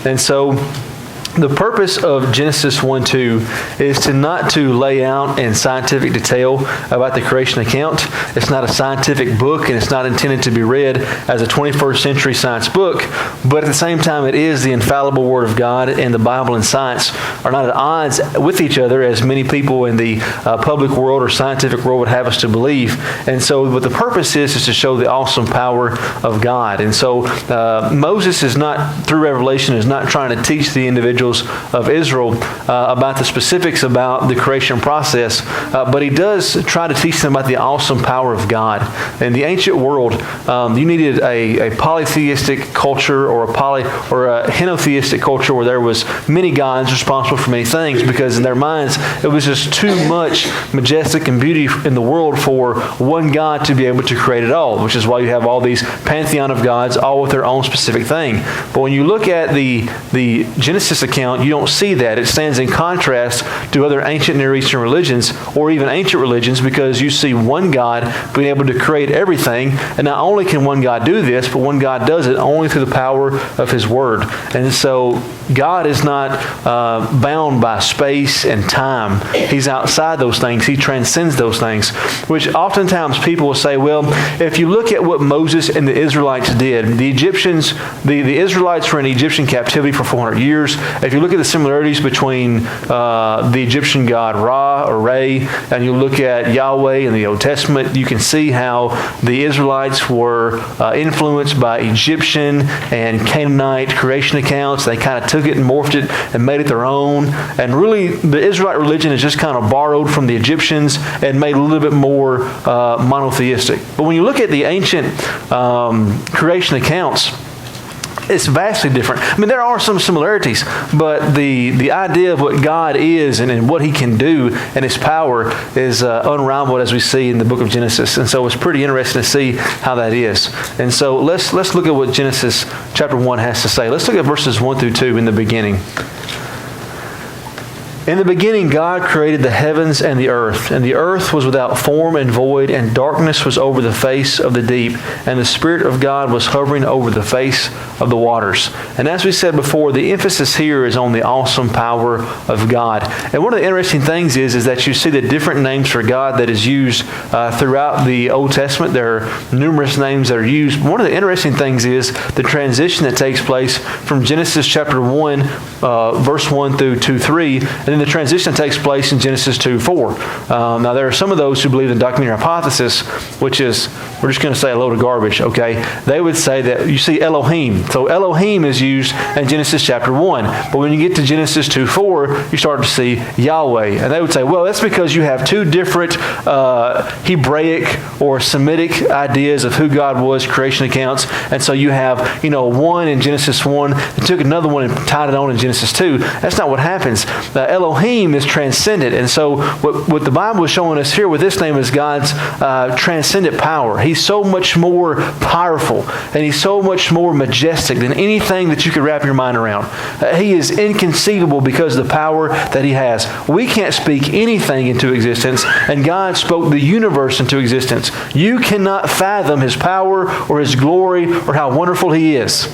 And so the purpose of Genesis 1:2 is not to lay out in scientific detail about the creation account. It's not a scientific book, and it's not intended to be read as a 21st century science book, but at the same time it is the infallible Word of God, and the Bible and science are not at odds with each other as many people in the public world or scientific world would have us to believe. And so what the purpose is to show the awesome power of God. And so Moses is not, through Revelation, is not trying to teach the individuals of Israel about the specifics about the creation process, but he does try to teach them about the awesome power of God. In the ancient world, you needed a polytheistic culture or a henotheistic culture where there was many gods responsible for many things, because in their minds it was just too much majestic and beauty in the world for one God to be able to create it all, which is why you have all these pantheon of gods, all with their own specific thing. But when you look at the Genesis account, you don't see that. It stands in contrast to other ancient Near Eastern religions or even ancient religions, because you see one God being able to create everything. And not only can one God do this, but one God does it only through the power of His Word. And so God is not bound by space and time. He's outside those things. He transcends those things, which oftentimes people will say, well, if you look at what Moses and the Israelites did, the Egyptians, the Israelites were in Egyptian captivity for 400 years. If you look at the similarities between the Egyptian god Ra or Re, and you look at Yahweh in the Old Testament, you can see how the Israelites were influenced by Egyptian and Canaanite creation accounts. They kind of took it and morphed it and made it their own. And really, the Israelite religion is just kind of borrowed from the Egyptians and made a little bit more monotheistic. But when you look at the ancient creation accounts, it's vastly different. I mean, there are some similarities, but the idea of what God is and what He can do and His power is unrivaled, as we see in the book of Genesis. And so it's pretty interesting to see how that is. And so let's look at what Genesis chapter 1 has to say. Let's look at verses 1 through 2 in the beginning. In the beginning, God created the heavens and the earth was without form and void, and darkness was over the face of the deep, and the Spirit of God was hovering over the face of the waters. And as we said before, the emphasis here is on the awesome power of God. And one of the interesting things is that you see the different names for God that is used throughout the Old Testament. There are numerous names that are used. One of the interesting things is the transition that takes place from Genesis chapter 1, verse 1 through 2:3, and then the transition takes place in Genesis 2:4. Now, there are some of those who believe in documentary hypothesis, which is, we're just going to say a load of garbage, okay? They would say that you see Elohim. So Elohim is used in Genesis chapter 1. But when you get to Genesis 2:4, you start to see Yahweh. And they would say, well, that's because you have two different Hebraic or Semitic ideas of who God was, creation accounts. And so you have, one in Genesis 1, and took another one and tied it on in Genesis 2. That's not what happens. Elohim is transcendent. And so what the Bible is showing us here with this name is God's transcendent power. He's so much more powerful, and He's so much more majestic than anything that you could wrap your mind around. He is inconceivable because of the power that He has. We can't speak anything into existence, and God spoke the universe into existence. You cannot fathom His power or His glory or how wonderful He is.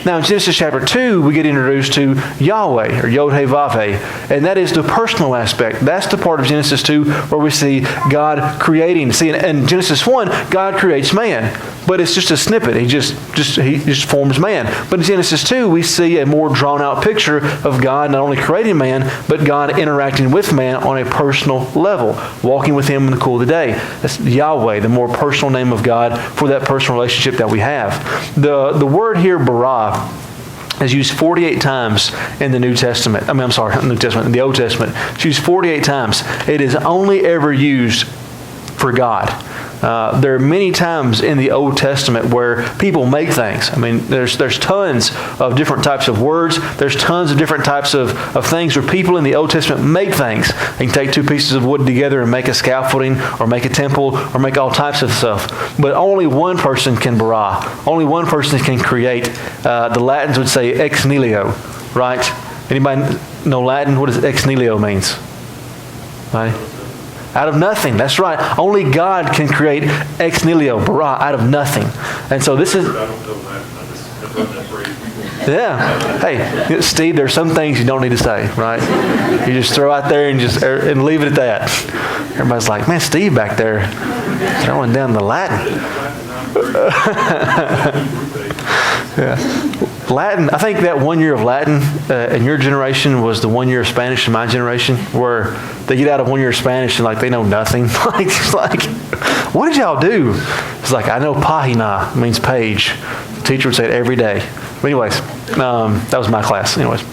Now, in Genesis chapter 2, we get introduced to Yahweh, or Yod-Heh-Vav-Heh, and that is the personal aspect. That's the part of Genesis 2 where we see God creating. See, in Genesis 1, God creates man, but it's just a snippet. He just forms man. But in Genesis 2, we see a more drawn-out picture of God not only creating man, but God interacting with man on a personal level, walking with Him in the cool of the day. That's Yahweh, the more personal name of God for that personal relationship that we have. The word here, bara, is used 48 times in the New Testament. In the Old Testament. It's used 48 times. It is only ever used for God. There are many times in the Old Testament where people make things. I mean, there's tons of different types of words. There's tons of different types of things where people in the Old Testament make things. They can take two pieces of wood together and make a scaffolding or make a temple or make all types of stuff. But only one person can bara. Only one person can create. The Latins would say ex nihilo, right? Anybody know Latin? What does ex nihilo means? Right? Out of nothing. That's right. Only God can create ex nihilo, bara, out of nothing. And so this is... Yeah. Hey, Steve, there's some things you don't need to say, right? You just throw out there and leave it at that. Everybody's like, man, Steve back there throwing down the Latin. Yeah. Latin, I think that 1 year of Latin in your generation was the 1 year of Spanish in my generation, where they get out of 1 year of Spanish and like they know nothing. It's like, what did y'all do? It's like, I know pagina means page. The teacher would say it every day. But anyways, that was my class. Anyways.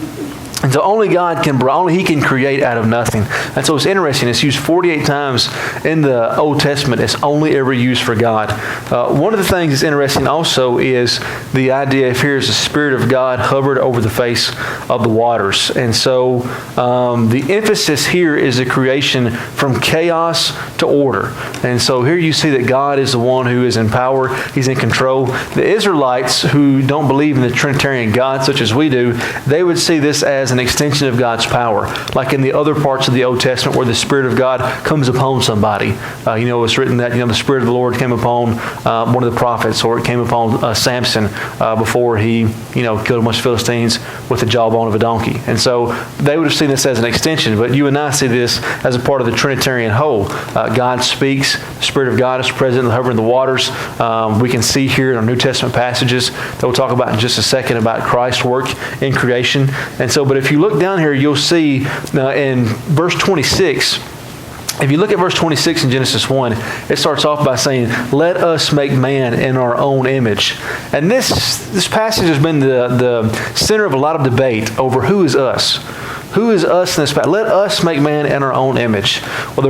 And so only He can create out of nothing. And so it's interesting. It's used 48 times in the Old Testament. It's only ever used for God. One of the things that's interesting also is the idea of here is the Spirit of God hovered over the face of the waters. And so the emphasis here is the creation from chaos to order. And so here you see that God is the one who is in power. He's in control. The Israelites who don't believe in the Trinitarian God such as we do, they would see this as an extension of God's power, like in the other parts of the Old Testament where the Spirit of God comes upon somebody. It's written that the Spirit of the Lord came upon one of the prophets, or it came upon Samson before he killed a bunch of Philistines with the jawbone of a donkey. And so they would have seen this as an extension, but you and I see this as a part of the Trinitarian whole. God speaks, the Spirit of God is present hovering the waters. We can see here in our New Testament passages that we'll talk about in just a second about Christ's work in creation. And so, but if you look down here, you'll see in verse 26, if you look at verse 26 in Genesis 1, it starts off by saying, let us make man in our own image. And this passage has been the center of a lot of debate over who is us. Who is us in this passage? Let us make man in our own image. Well,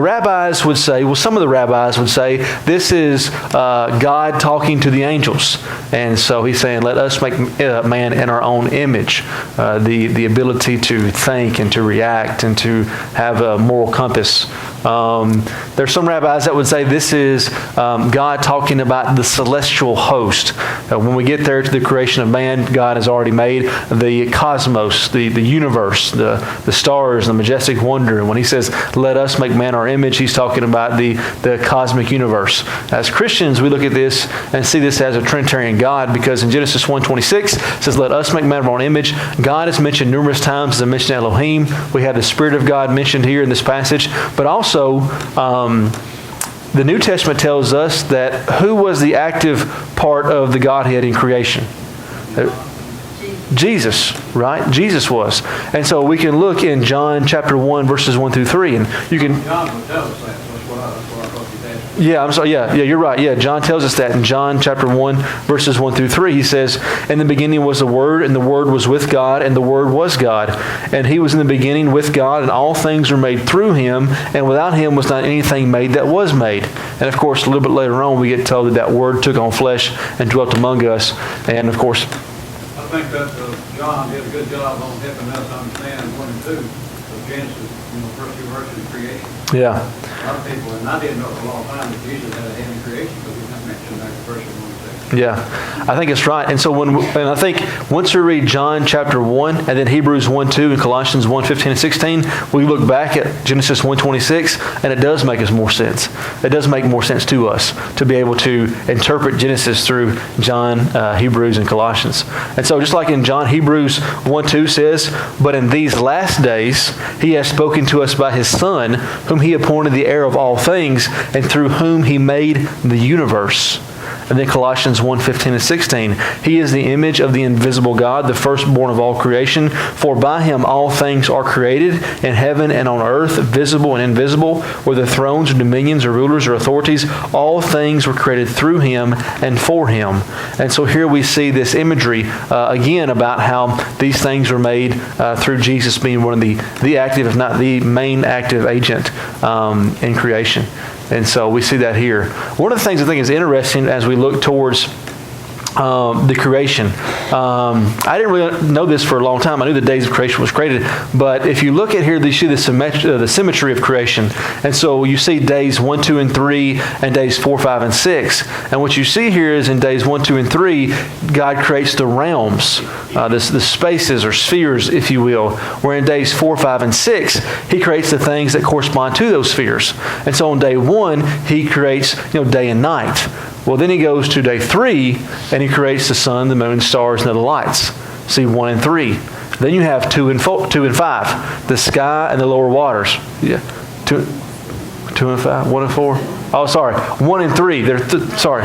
some of the rabbis would say, this is God talking to the angels. And so he's saying, let us make man in our own image. The ability to think and to react and to have a moral compass. There's some rabbis that would say this is God talking about the celestial host. When we get there to the creation of man, God has already made the cosmos, the universe, the stars, the majestic wonder. And when he says, let us make man our image, he's talking about the cosmic universe. As Christians, we look at this and see this as a Trinitarian God, because in Genesis 1:26 it says, let us make man our own image. God is mentioned numerous times as I mentioned Elohim. We have the Spirit of God mentioned here in this passage, but also the New Testament tells us that who was the active part of the Godhead in creation? Jesus, right? Jesus was. And so we can look in John chapter 1, verses 1 through 3. And you can... John would tell us that. That's what I thought you said. Yeah, I'm sorry. Yeah, you're right. Yeah, John tells us that in John chapter 1, verses 1 through 3. He says, in the beginning was the Word, and the Word was with God, and the Word was God. And He was in the beginning with God, and all things were made through Him, and without Him was not anything made that was made. And of course, a little bit later on, we get told that Word took on flesh and dwelt among us. And of course... I think that John did a good job on helping us understand 1 and 2 of Genesis, first 2 verses of creation. Yeah. A lot of people, and I didn't know for a long time that Jesus had a hand in creation, but he's not mentioned that in verse 1 and 2. Yeah, I think it's right. And so and I think once we read John chapter 1 and then Hebrews 1:2 and Colossians 1:15 and 16, we look back at Genesis 1:26 and it does make us more sense. It does make more sense to us to be able to interpret Genesis through John, Hebrews, and Colossians. And so just like in John, Hebrews 1:2 says, but in these last days He has spoken to us by His Son, whom He appointed the heir of all things, and through whom He made the universe. And then Colossians 1:15 and 16. He is the image of the invisible God, the firstborn of all creation. For by Him all things are created, in heaven and on earth, visible and invisible, whether thrones or dominions or rulers or authorities. All things were created through Him and for Him. And so here we see this imagery again about how these things were made through Jesus being one of the active, if not the main active agent in creation. And so we see that here. One of the things I think is interesting as we look towards the creation. I didn't really know this for a long time. I knew the days of creation was created. But if you look at here, you see the symmetry of creation. And so you see days 1, 2, and 3, and days 4, 5, and 6. And what you see here is in days 1, 2, and 3, God creates the realms, the spaces or spheres, if you will. Where in days 4, 5, and 6, He creates the things that correspond to those spheres. And so on day 1, He creates day and night. Well, then He goes to day 3, and He creates the sun, the moon, stars, and the lights. See 1 and 3. Then you have 2 and 5. The sky and the lower waters. Yeah. 2 and 5. 1 and 4. Oh, sorry. 1 and 3. Sorry.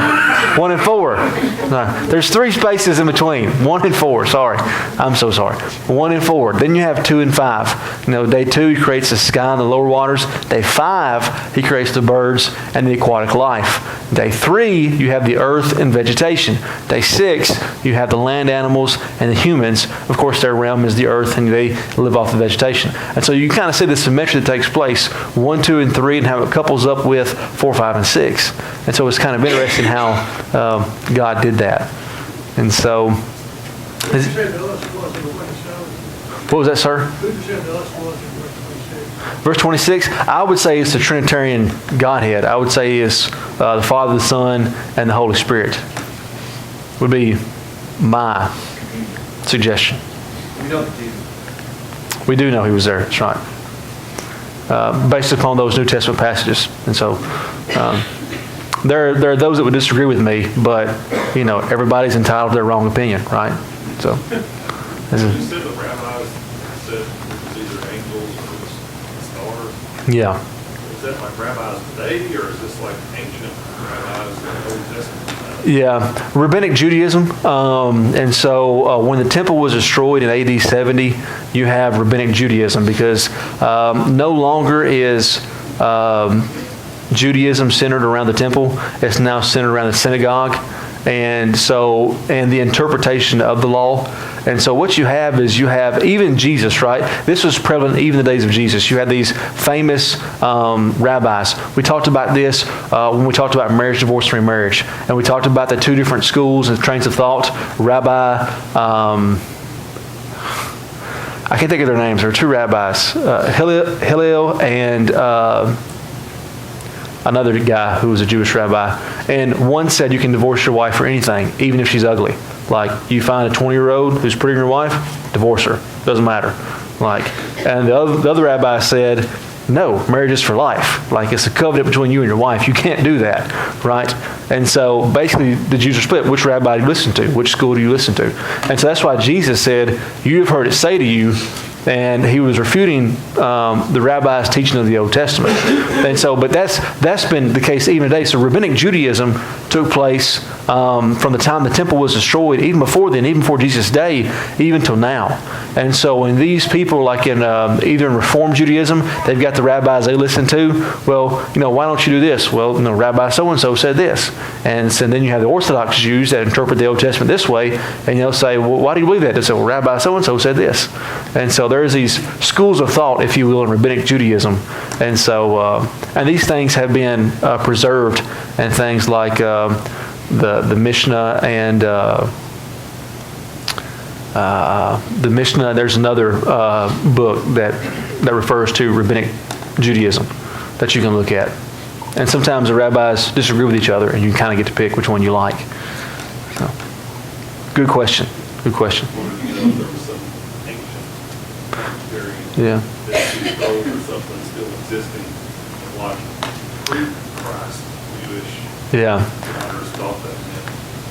1 and 4. No, there's 3 spaces in between. 1 and 4. Sorry. I'm so sorry. 1 and 4. Then you have 2 and 5. Day 2, he creates the sky and the lower waters. Day 5, he creates the birds and the aquatic life. Day 3, you have the earth and vegetation. Day 6, you have the land animals and the humans. Of course, their realm is the earth, and they live off the vegetation. And so you kind of see the symmetry that takes place, 1, 2, and 3, and how it couples up with 4, 5, and 6. And so it's kind of interesting how God did that. And so, what was that, sir? Verse 26, I would say it's the Trinitarian Godhead. I would say it's the Father, the Son, and the Holy Spirit. Would be my suggestion. We do know he was there. That's right. Based upon those New Testament passages. And so, there are those that would disagree with me, but, everybody's entitled to their wrong opinion, right? So, yeah. Is that like rabbis today, or is this like ancient rabbis in the Old Testament? Yeah, Rabbinic Judaism. And so when the temple was destroyed in AD 70, you have Rabbinic Judaism because no longer is Judaism centered around the temple. It's now centered around the synagogue. And the interpretation of the law. And so what you have is even Jesus, right? This was prevalent even in the days of Jesus. You had these famous rabbis. We talked about this when we talked about marriage, divorce, remarriage. And we talked about the 2 different schools and trains of thought. Rabbi, I can't think of their names. There are 2 rabbis, Hillel and another guy who was a Jewish rabbi. And one said you can divorce your wife for anything, even if she's ugly. Like, you find a 20-year-old who's prettier than your wife, divorce her. Doesn't matter. And the other rabbi said, no, marriage is for life. Like, it's a covenant between you and your wife. You can't do that, right? And so, basically, the Jews are split. Which rabbi do you listen to? Which school do you listen to? And so that's why Jesus said, you have heard it say to you, and he was refuting the rabbi's teaching of the Old Testament. And so, but that's been the case even today. So Rabbinic Judaism took place from the time the temple was destroyed, even before then, even before Jesus' day, even till now. And so when these people, like in either in Reform Judaism, they've got the rabbis they listen to. Well, why don't you do this? Well, Rabbi so-and-so said this. And so then you have the Orthodox Jews that interpret the Old Testament this way, and they'll say, well, why do you believe that? They say, well, Rabbi so-and-so said this. And so there's these schools of thought, if you will, in Rabbinic Judaism. And so, and these things have been preserved, and things like the Mishnah and the Mishnah. There's another book that refers to Rabbinic Judaism that you can look at. And sometimes the rabbis disagree with each other, and you kind of get to pick which one you like. So, good question. Good question. Yeah. Or something still existing, like pre-Christ Jewish. Yeah.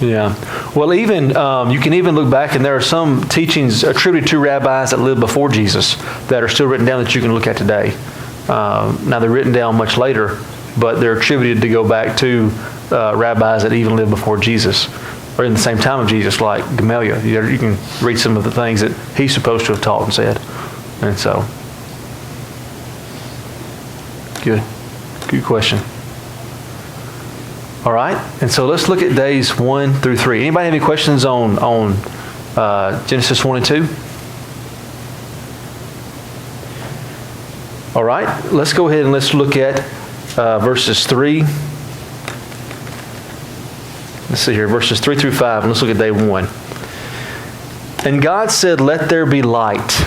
Yeah. Well, even you can even look back, and there are some teachings attributed to rabbis that lived before Jesus that are still written down that you can look at today. Now they're written down much later, but they're attributed to go back to rabbis that even lived before Jesus, or in the same time of Jesus, like Gamaliel. You can read some of the things that he's supposed to have taught and said. And so, good question. All right, and so let's look at days 1 through 3. Anybody have any questions on Genesis 1 and 2? All right, let's go ahead and let's look at verses 3. Let's see here, verses 3 through 5, and let's look at day 1. And God said, "Let there be light."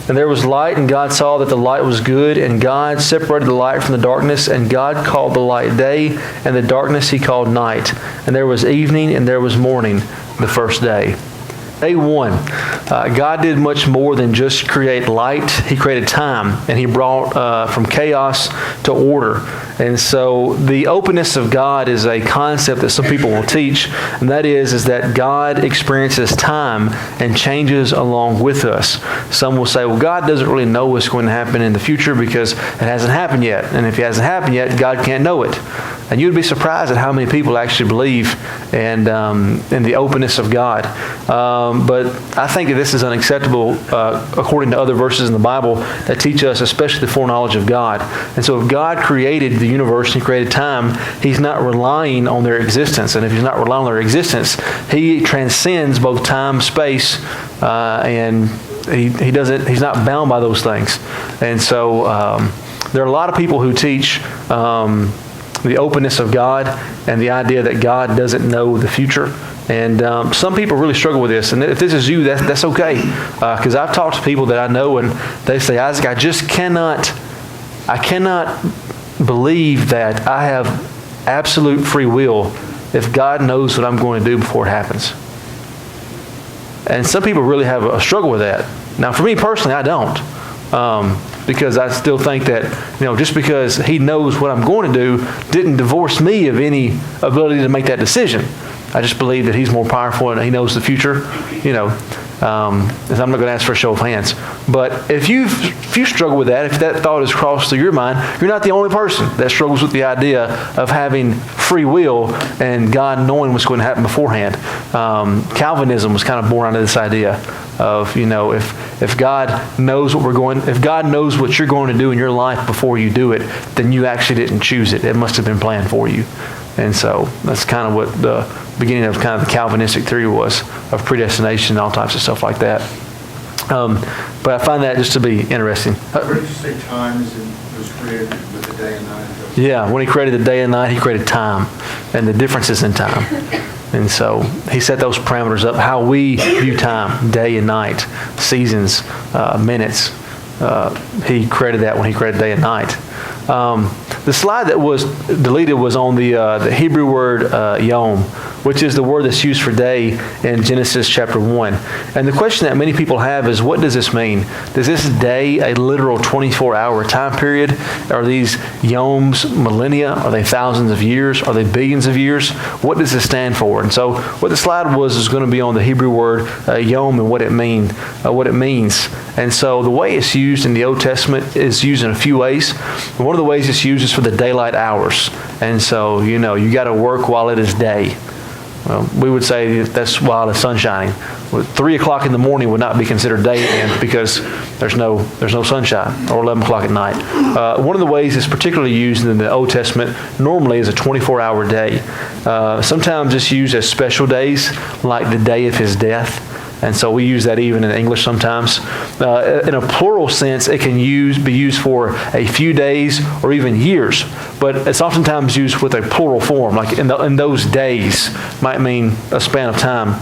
And there was light, and God saw that the light was good, and God separated the light from the darkness, and God called the light day, and the darkness he called night. And there was evening, and there was morning, the first day. Day 1, God did much more than just create light. He created time, and he brought from chaos to order. And so the openness of God is a concept that some people will teach, and that is that God experiences time and changes along with us. Some will say, well, God doesn't really know what's going to happen in the future because it hasn't happened yet. And if it hasn't happened yet, God can't know it. And you'd be surprised at how many people actually believe in the openness of God. But I think that this is unacceptable according to other verses in the Bible that teach us, especially the foreknowledge of God. And so if God created the universe and created time, He's not relying on their existence. And if He's not relying on their existence, He transcends both time, space, and He's not bound by those things. And so there are a lot of people who teach the openness of God and the idea that God doesn't know the future. And some people really struggle with this. And if this is you, that's okay. Because I've talked to people that I know, and they say, Isaac, I cannot believe that I have absolute free will if God knows what I'm going to do before it happens. And some people really have a struggle with that. Now, for me personally, I don't. Because I still think that, just because He knows what I'm going to do didn't divorce me of any ability to make that decision. I just believe that He's more powerful and He knows the future, and I'm not going to ask for a show of hands. But if you struggle with that, if that thought has crossed through your mind, you're not the only person that struggles with the idea of having free will and God knowing what's going to happen beforehand. Calvinism was kind of born out of this idea of, if God knows if God knows what you're going to do in your life before you do it, then you actually didn't choose it. It must have been planned for you. And so that's kind of what the beginning of kind of the Calvinistic theory was, of predestination and all types of stuff like that. But I find that just to be interesting. Where did you say time was created with the day and night? Yeah, when He created the day and night, He created time and the differences in time. And so He set those parameters up, how we view time, day and night, seasons, minutes. He created that when He created day and night. The slide that was deleted was on the Hebrew word yom, which is the word that's used for day in Genesis chapter 1. And the question that many people have is, what does this mean? Does this day a literal 24-hour time period? Are these yoms millennia? Are they thousands of years? Are they billions of years? What does this stand for? And so what the slide is going to be on the Hebrew word yom and what it means. And so the way it's used in the Old Testament is used in a few ways. And one of the ways it's used is for the daylight hours. And so, you got to work while it is day. Well, we would say that's while the sun's shining. 3 o'clock in the morning would not be considered day then because there's no sunshine, or 11 o'clock at night. One of the ways it's particularly used in the Old Testament normally is a 24-hour day. Sometimes it's used as special days, like the day of His death. And so we use that even in English sometimes. In a plural sense, it can be used for a few days or even years. But it's oftentimes used with a plural form, like in those days might mean a span of time.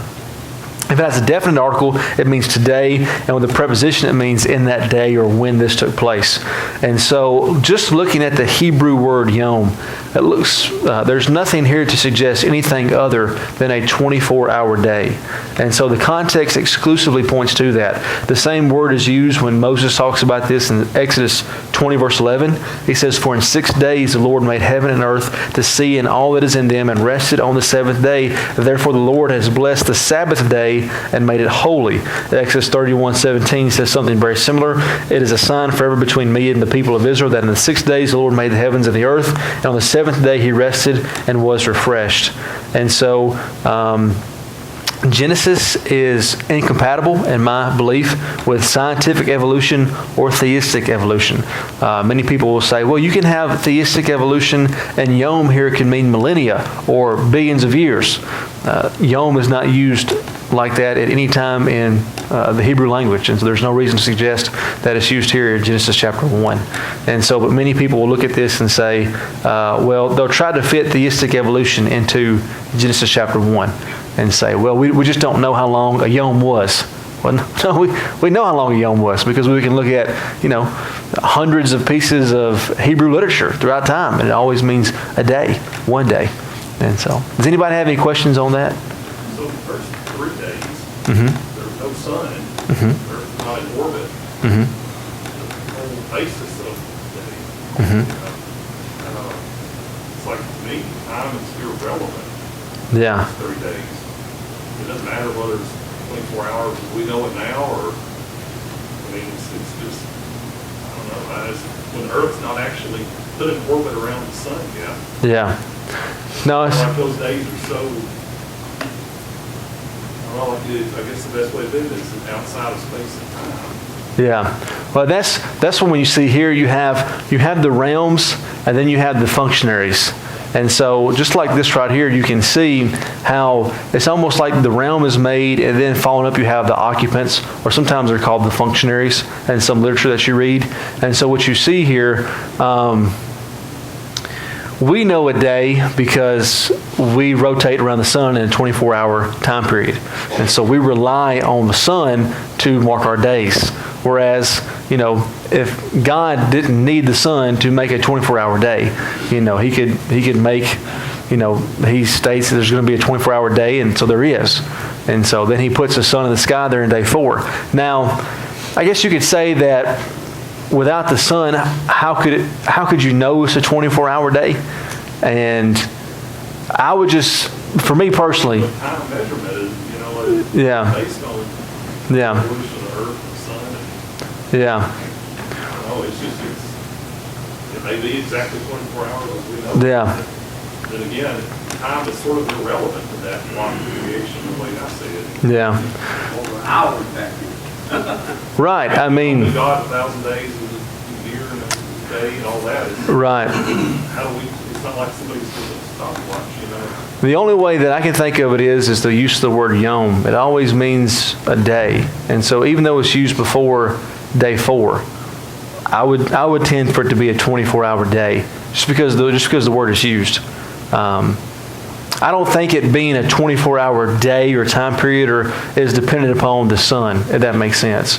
If it has a definite article, it means today, and with a preposition, it means in that day or when this took place. And so, just looking at the Hebrew word yom, it looks there's nothing here to suggest anything other than a 24-hour day. And so the context exclusively points to that. The same word is used when Moses talks about this in Exodus 20, verse 11. He says, "For in 6 days the Lord made heaven and earth, the sea and all that is in them, and rested on the seventh day. Therefore the Lord has blessed the Sabbath day and made it holy." Exodus 31:17 says something very similar. "It is a sign forever between me and the people of Israel, that in the 6 days the Lord made the heavens and the earth, and on the seventh day He rested and was refreshed." And so Genesis is incompatible, in my belief, with scientific evolution or theistic evolution. Many people will say, well, you can have theistic evolution, and yom here can mean millennia or billions of years. Yom is not used like that at any time in the Hebrew language, and so there's no reason to suggest that it's used here in Genesis chapter 1. And so, but many people will look at this and say, well, they'll try to fit theistic evolution into Genesis chapter 1 and say, well, we just don't know how long a yom was. Well, no, we know how long a yom was because we can look at, hundreds of pieces of Hebrew literature throughout time, and it always means a day, one day. And so, does anybody have any questions on that? So the first 3 days, there's no sun, there's not in orbit. The whole basis of the day. me, time is irrelevant. Yeah. It's 3 days. It doesn't matter whether it's 24 hours as we know it now, or, I mean, it's just, I don't know, when the Earth's not actually put in orbit around the sun yet. Yeah. No, it's, Like those days are so, I don't know, I guess the best way to do this is outside of space and time. yeah. Well, that's when you see here you have the realms and then you have the functionaries. And so just like this right here, you can see how it's almost like the realm is made, and then following up you have the occupants, or sometimes they're called the functionaries in some literature that you read. And so what you see here, we know a day because we rotate around the sun in a 24-hour time period. And so we rely on the sun to mark our days. Whereas, if God didn't need the sun to make a 24-hour day, he could make, he states that there's going to be a 24-hour day, and so there is. And so then he puts the sun in the sky there in day 4. Now, I guess you could say that without the sun, how could you know it's a 24-hour day? And I would just, for me personally, But time measurement is, yeah, based on the yeah, evolution of the Earth and the sun. yeah, I don't know, it may be exactly 24 hours as we know. yeah, Then again, time is sort of irrelevant to that block of creation, the way I see it. yeah. Over hours back then. Right. I mean, God, 1,000 days is a year and a day and all that. right. How do we, it's not like somebody's doing a stopwatch, The only way that I can think of it is the use of the word yom. It always means a day. And so even though it's used before day 4, I would tend for it to be a 24-hour day just because the word is used. I don't think it being a 24-hour day or time period is dependent upon the sun, if that makes sense.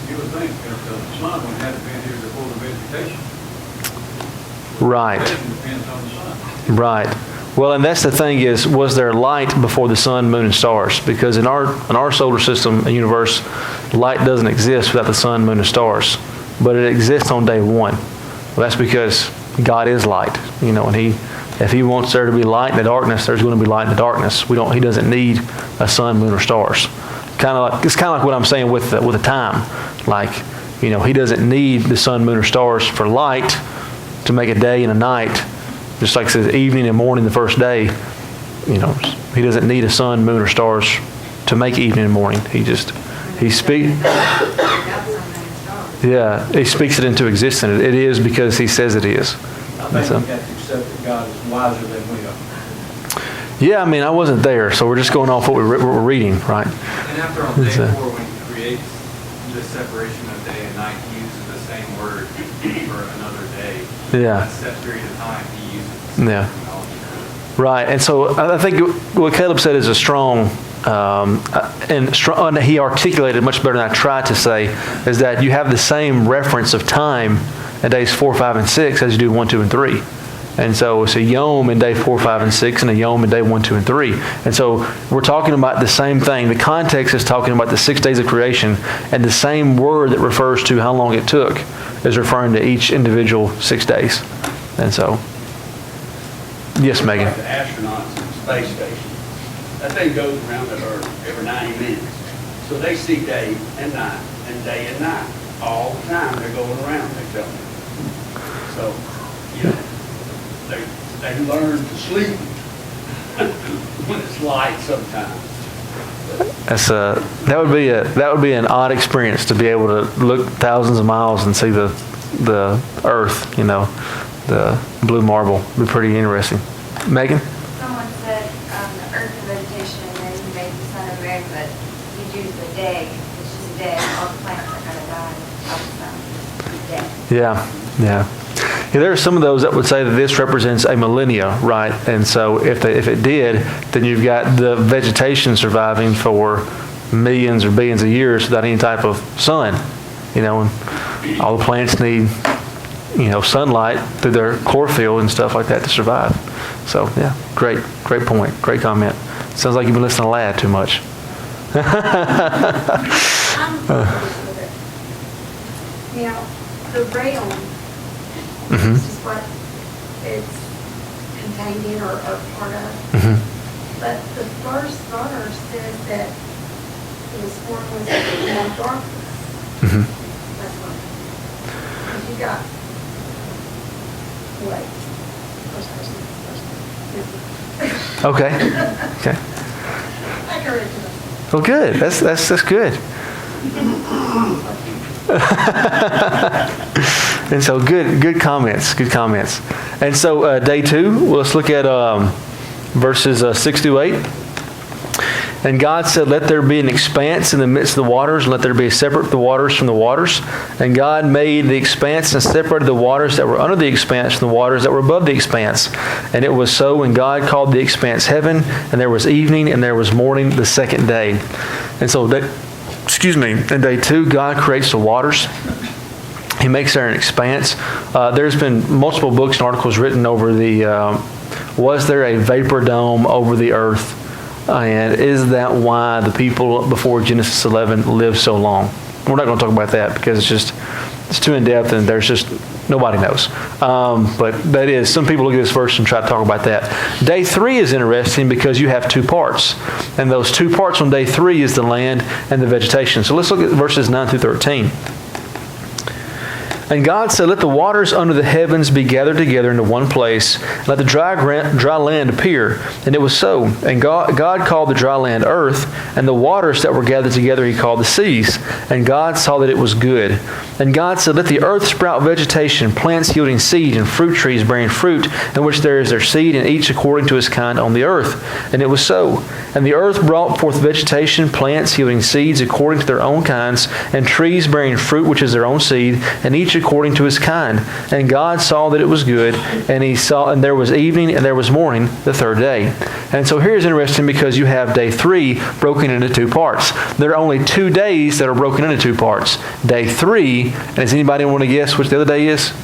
You would think that the sun would have been here before the vegetation. Right. Vegetation depends on the sun. Right. Well, and that's the thing is, was there light before the sun, moon, and stars? Because in our solar system and universe, light doesn't exist without the sun, moon, and stars. But it exists on day 1. Well, that's because God is light, and if He wants there to be light in the darkness, there's going to be light in the darkness. He doesn't need a sun, moon, or stars. It's kind of like what I'm saying with the time. Like, He doesn't need the sun, moon, or stars for light to make a day and a night. Just like it says evening and morning the first day, He doesn't need a sun, moon, or stars to make evening and morning. He speaks. Yeah, He speaks it into existence. It is because He says it is. I think we have to accept that God is wiser than we are. Yeah, I mean, I wasn't there, so we're just going off what we're reading, right? And after on day 4, when He creates the separation of day and night, He uses the same word for another day. Yeah. That set period of time, He uses the same Yeah. terminology. Right, and so I think what Caleb said is a strong, and he articulated much better than I tried to say, is that you have the same reference of time in days 4, 5, and 6 as you do 1, 2, and 3. And so it's a yom in day 4, 5, and 6, and a yom in day 1, 2, and 3. And so we're talking about the same thing. The context is talking about the 6 days of creation, and the same word that refers to how long it took is referring to each individual 6 days. And so, yes, Megan. Like the astronauts in the space station. That thing goes around the Earth every 90 minutes. So they see day and night, and day and night. All the time they're going around, they tell me. So, they learn to sleep when it's light sometimes. That would be an odd experience to be able to look thousands of miles and see the Earth, the blue marble. It'd be pretty interesting. Megan? Someone said the earth and vegetation, and then He made the sun and moon, but He used the day. It's just a day. All the plants are going to die without the sun. It's a day. Yeah. There are some of those that would say that this represents a millennia, right? And so if it did, then you've got the vegetation surviving for millions or billions of years without any type of sun, and all the plants need, sunlight through their chlorophyll and stuff like that to survive. So, yeah, great point, great comment. Sounds like you've been listening to Lad too much. The realm, Mm-hmm. which is what it's contained in or part of. Mhm. But the first verse says that it was formed with more darkness. Mhm. That's what. Because you got, wait, first person. Okay. Okay. I corrected myself. Well, good. That's good. And so good comments. And so day 2, let's look at verses 6 through 8. And God said, let there be an expanse in the midst of the waters, and let there be separate the waters from the waters. And God made the expanse and separated the waters that were under the expanse from the waters that were above the expanse. And it was so, and God called the expanse heaven, and there was evening, and there was morning the second day. And so, in day 2, God creates the waters. He makes there an expanse. There's been multiple books and articles written over was there a vapor dome over the earth? And is that why the people before Genesis 11 lived so long? We're not going to talk about that because it's too in-depth and there's just, nobody knows. But that is, some people look at this verse and try to talk about that. Day 3 is interesting because you have 2 parts. And those 2 parts on day 3 is the land and the vegetation. So let's look at verses 9 through 13. And God said, let the waters under the heavens be gathered together into one place, and let the dry land appear. And it was so. And God called the dry land earth, and the waters that were gathered together he called the seas. And God saw that it was good. And God said, let the earth sprout vegetation, plants yielding seed, and fruit trees bearing fruit, in which there is their seed, and each according to his kind on the earth. And it was so. And the earth brought forth vegetation, plants yielding seeds according to their own kinds, and trees bearing fruit which is their own seed, and each according to his kind. And God saw that it was good, and there was evening and there was morning the third day. And so here's interesting because you have day 3 broken into 2 parts. There are only 2 days that are broken into 2 parts. Day 3, and does anybody want to guess which the other day is?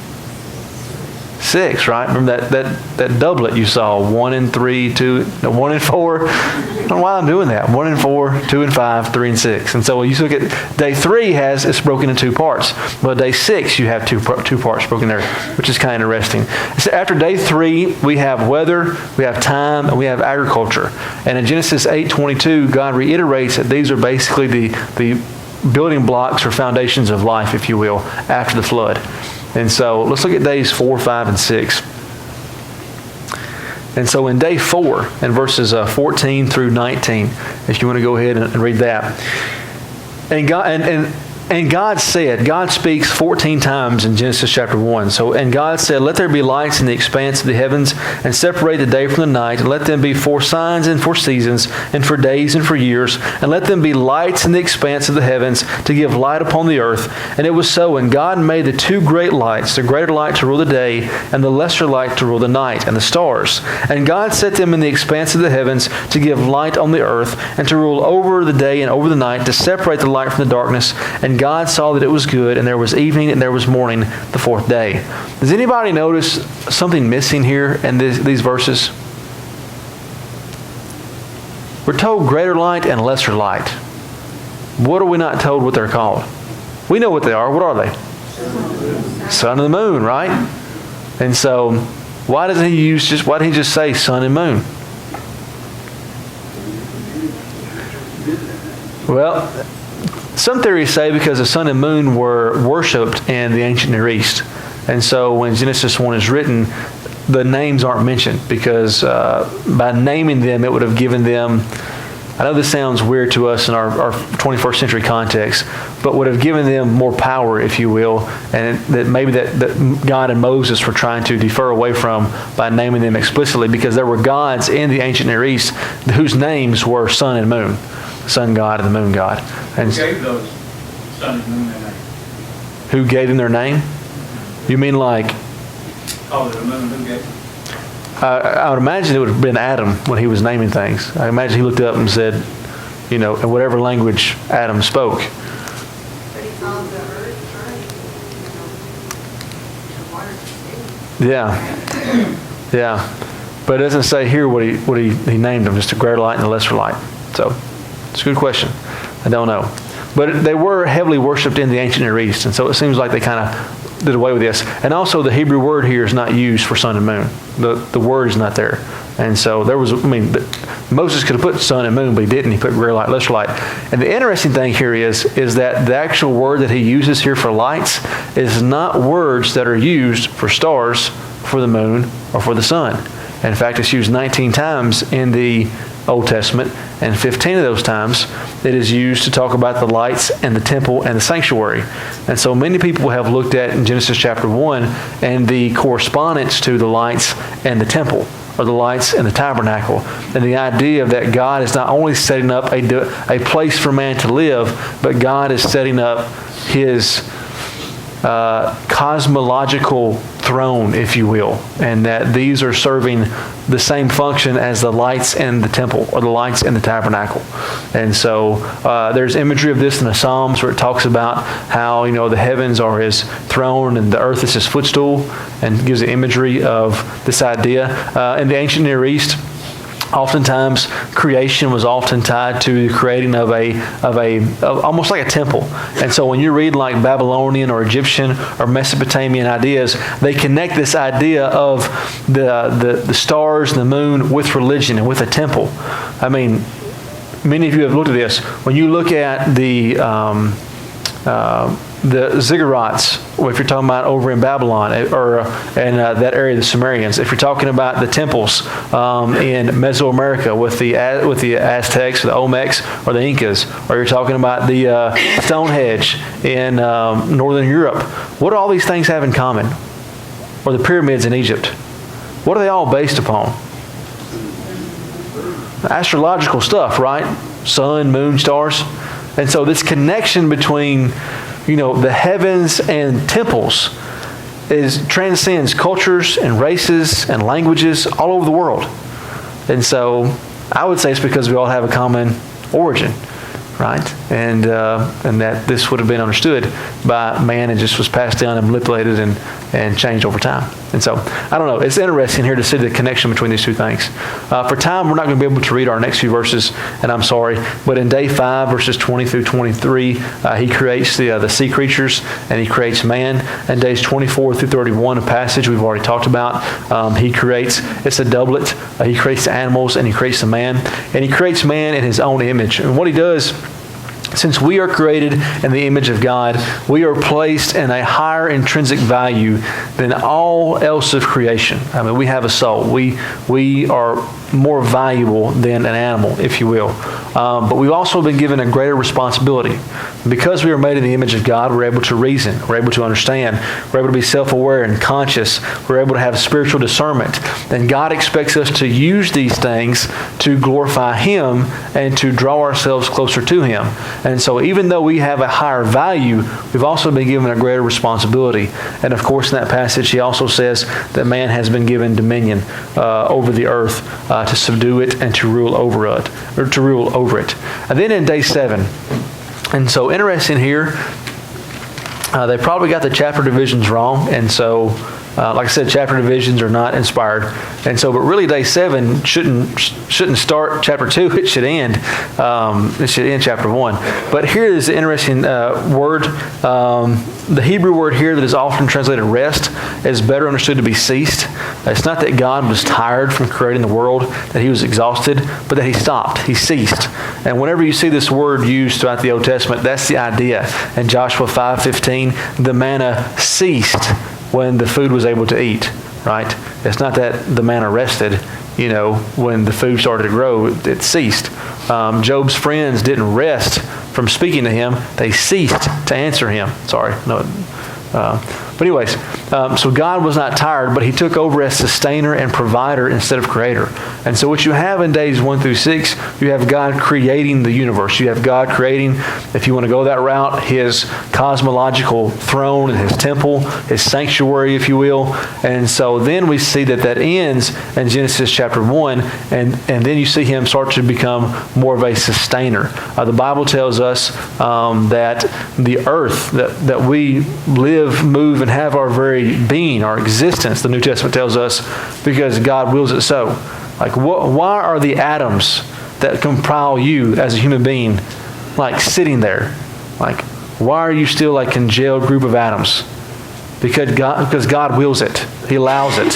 6, right? Remember that doublet you saw, 1 and 3, 2, 1 and 4. I don't know why I'm doing that. 1 and 4, 2 and 5, 3 and 6. And so when you look at day 3 it's broken into 2 parts. But day 6 you have two parts broken there, which is kind of interesting. So after day 3 we have weather, we have time, and we have agriculture. And in Genesis 8:22 God reiterates that these are basically the building blocks or foundations of life, if you will, after the flood. And so let's look at days 4, 5, and 6. And so in day 4, in verses 14 through 19, if you want to go ahead and read that. And God said, God speaks 14 times in Genesis chapter 1. So, and God said, let there be lights in the expanse of the heavens, and separate the day from the night, and let them be for signs and for seasons, and for days and for years, and let them be lights in the expanse of the heavens to give light upon the earth. And it was so. And God made the 2 great lights, the greater light to rule the day, and the lesser light to rule the night, and the stars. And God set them in the expanse of the heavens to give light on the earth, and to rule over the day and over the night, to separate the light from the darkness. And God saw that it was good, and there was evening and there was morning the 4th day. Does anybody notice something missing here in these verses? We're told greater light and lesser light. What are we not told what they're called? We know what they are. What are they? Sun and the moon, right? And so why didn't he just say sun and moon? Well, some theories say because the sun and moon were worshipped in the ancient Near East. And so when Genesis 1 is written, the names aren't mentioned because by naming them, it would have given them, I know this sounds weird to us in our 21st century context, but would have given them more power, if you will, and that maybe that God and Moses were trying to defer away from by naming them explicitly, because there were gods in the ancient Near East whose names were sun and moon. Sun God and the moon God. And Who gave those sun and moon their name? Who gave them their name? You mean like? Called it a moon, who gave it? I would imagine it would have been Adam when he was naming things. I imagine he looked up and said, in whatever language Adam spoke. But he called the earth, the water. Yeah. But it doesn't say here what he named them, just a greater light and a lesser light. So it's a good question. I don't know. But they were heavily worshipped in the ancient Near East, and so it seems like they kind of did away with this. And also the Hebrew word here is not used for sun and moon. The word is not there. And so there was, Moses could have put sun and moon, but he didn't. He put greater light, lesser light. And the interesting thing here is that the actual word that he uses here for lights is not words that are used for stars, for the moon, or for the sun. In fact, it's used 19 times in the Old Testament, and 15 of those times it is used to talk about the lights and the temple and the sanctuary. And so many people have looked at in Genesis chapter 1 and the correspondence to the lights and the temple, or the lights and the tabernacle, and the idea of that God is not only setting up a place for man to live, but God is setting up His cosmological throne, if you will, and that these are serving the same function as the lights in the temple or the lights in the tabernacle. And so there's imagery of this in the Psalms where it talks about how the heavens are His throne and the earth is His footstool, and gives the imagery of this idea. In the ancient Near East, oftentimes creation was often tied to the creating of almost like a temple. And so when you read like Babylonian or Egyptian or Mesopotamian ideas, they connect this idea of the stars and the moon with religion and with a temple. Many of you have looked at this. When you look at the ziggurats, if you're talking about over in Babylon or in that area of the Sumerians, if you're talking about the temples in Mesoamerica with the Aztecs, the Olmecs, or the Incas, or you're talking about the Stonehenge in Northern Europe, what do all these things have in common? Or the pyramids in Egypt? What are they all based upon? Astrological stuff, right? Sun, moon, stars. And so this connection between the heavens and temples transcends cultures and races and languages all over the world. And so I would say it's because we all have a common origin, right? And that this would have been understood by man and just was passed down and manipulated and changed over time. And so, I don't know. It's interesting here to see the connection between these two things. For time, we're not going to be able to read our next few verses, and I'm sorry. But in day 5, verses 20 through 23, He creates the sea creatures, and He creates man. And days 24 through 31, a passage we've already talked about, He creates, it's a doublet. He creates the animals, and He creates the man. And He creates man in His own image. And what He does, since we are created in the image of God, we are placed in a higher intrinsic value than all else of creation. We have a soul. We are more valuable than an animal, if you will. But we've also been given a greater responsibility. Because we are made in the image of God, we're able to reason. We're able to understand. We're able to be self-aware and conscious. We're able to have spiritual discernment. And God expects us to use these things to glorify Him and to draw ourselves closer to Him. And so even though we have a higher value, we've also been given a greater responsibility. And of course, in that passage, He also says that man has been given dominion over the earth to subdue it and to rule over it. And then in day 7, and so interesting here, they probably got the chapter divisions wrong, and so like I said, chapter divisions are not inspired, and so but really day 7 shouldn't start chapter 2. It should end. It should end chapter 1. But here is the interesting word. The Hebrew word here that is often translated rest is better understood to be ceased. It's not that God was tired from creating the world, that He was exhausted, but that He stopped. He ceased. And whenever you see this word used throughout the Old Testament, that's the idea. In Joshua 5:15, the manna ceased when the food was able to eat, right? It's not that the manna rested, when the food started to grow, it ceased. Job's friends didn't rest from speaking to him. They ceased to answer him. Sorry. No. But anyways, so God was not tired, but He took over as sustainer and provider instead of creator. And so what you have in days 1 through 6, you have God creating the universe. You have God creating, if you want to go that route, His cosmological throne and His temple, His sanctuary, if you will. And so then we see that ends in Genesis chapter 1, and then you see Him start to become more of a sustainer. The Bible tells us that the earth, that we live, move, and have our very being, our existence, the New Testament tells us, because God wills it so. Like, why are the atoms that compile you as a human being like sitting there? Like, why are you still like a congealed group of atoms? because God wills it. He allows it.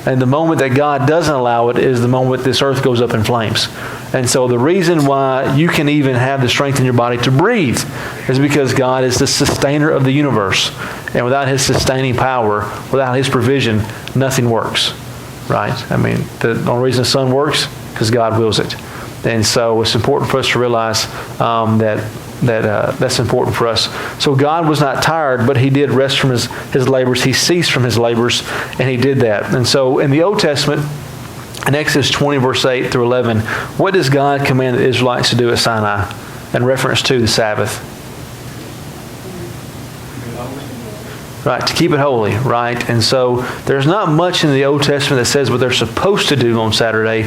And the moment that God doesn't allow it is the moment this earth goes up in flames. And so the reason why you can even have the strength in your body to breathe is because God is the sustainer of the universe. And without His sustaining power, without His provision, nothing works. Right? I mean, the only reason the sun works is because God wills it. And so it's important for us to realize that's important for us. So God was not tired, but He did rest from His labors. He ceased from His labors, and He did that. And so in the Old Testament, in Exodus 20, verse 8 through 11, what does God command the Israelites to do at Sinai in reference to the Sabbath? Right, to keep it holy, right? And so there's not much in the Old Testament that says what they're supposed to do on Saturday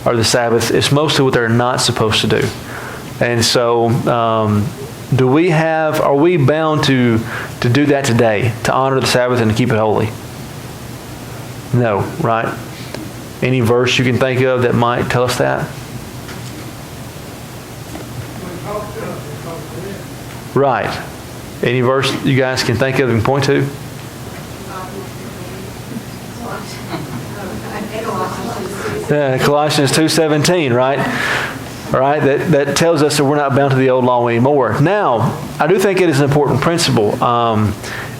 or the Sabbath. It's mostly what they're not supposed to do. And so are we bound to do that today, to honor the Sabbath and to keep it holy? No, right? Any verse you can think of that might tell us that? Right. Any verse you guys can think of and point to? Colossians 2:17, right? All right, that tells us that we're not bound to the old law anymore. Now, I do think it is an important principle.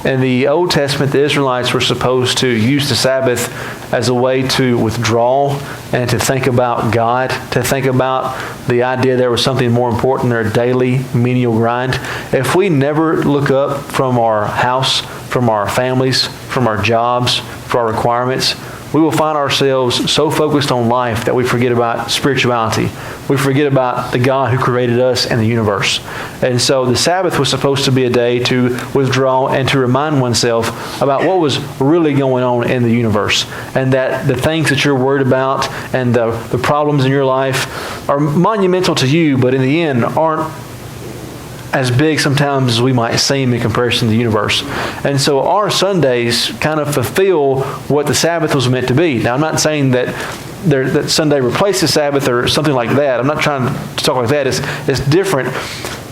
In the Old Testament, the Israelites were supposed to use the Sabbath as a way to withdraw and to think about God, to think about the idea there was something more important than their daily menial grind. If we never look up from our house, from our families, from our jobs, for our requirements, we will find ourselves so focused on life that we forget about spirituality. We forget about the God who created us and the universe. And so the Sabbath was supposed to be a day to withdraw and to remind oneself about what was really going on in the universe. And that the things that you're worried about and the problems in your life are monumental to you, but in the end aren't as big sometimes as we might seem in comparison to the universe. And so our Sundays kind of fulfill what the Sabbath was meant to be. Now, I'm not saying that Sunday replaces Sabbath or something like that. I'm not trying to talk like that. It's different.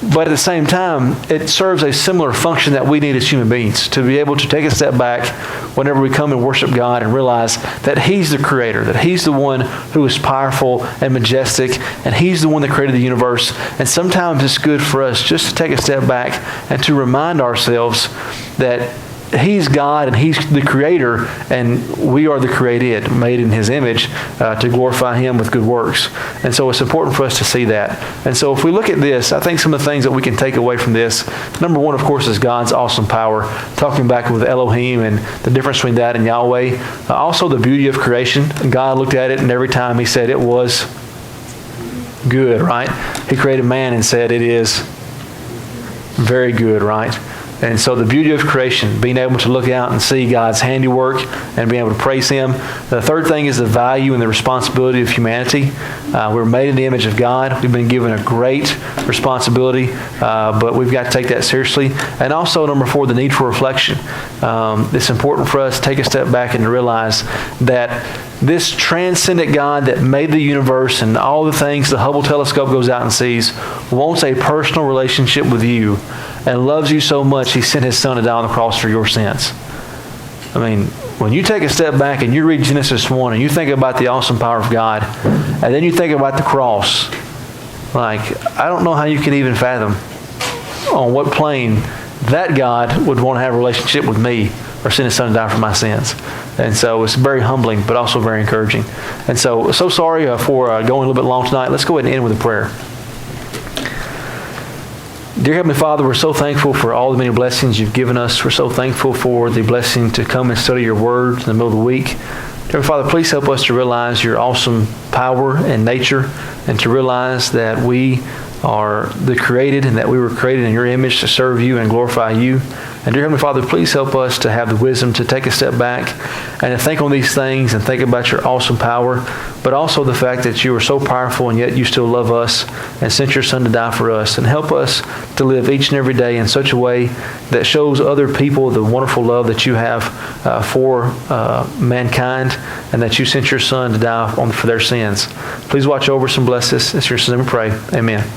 But at the same time, it serves a similar function that we need as human beings, to be able to take a step back whenever we come and worship God and realize that He's the Creator, that He's the one who is powerful and majestic, and He's the one that created the universe. And sometimes it's good for us just to take a step back and to remind ourselves that He's God and He's the Creator, and we are the created, made in His image, to glorify Him with good works. And so it's important for us to see that. And so if we look at this, I think some of the things that we can take away from this, number one, of course, is God's awesome power, talking back with Elohim and the difference between that and Yahweh. Also the beauty of creation. God looked at it, and every time He said it was good, right? He created man and said it is very good, right? And so the beauty of creation, being able to look out and see God's handiwork and being able to praise Him. The third thing is the value and the responsibility of humanity. We're made in the image of God. We've been given a great responsibility, but we've got to take that seriously. And also, number four, the need for reflection. It's important for us to take a step back and to realize that this transcendent God that made the universe and all the things the Hubble telescope goes out and sees wants a personal relationship with you and loves you so much He sent His Son to die on the cross for your sins. I mean, when you take a step back and you read Genesis 1 and you think about the awesome power of God, and then you think about the cross, like, I don't know how you can even fathom on what plane that God would want to have a relationship with me or send His Son to die for my sins. And so it's very humbling, but also very encouraging. And so sorry for going a little bit long tonight. Let's go ahead and end with a prayer. Dear Heavenly Father, we're so thankful for all the many blessings You've given us. We're so thankful for the blessing to come and study Your Word in the middle of the week. Dear Father, please help us to realize Your awesome power and nature, and to realize that we are the created and that we were created in Your image to serve You and glorify You. And dear Heavenly Father, please help us to have the wisdom to take a step back and to think on these things and think about Your awesome power, but also the fact that You are so powerful and yet You still love us and sent Your Son to die for us. And help us to live each and every day in such a way that shows other people the wonderful love that You have for mankind, and that You sent Your Son to die for their sins. Please watch over us and bless us. It's Your Son we pray. Amen.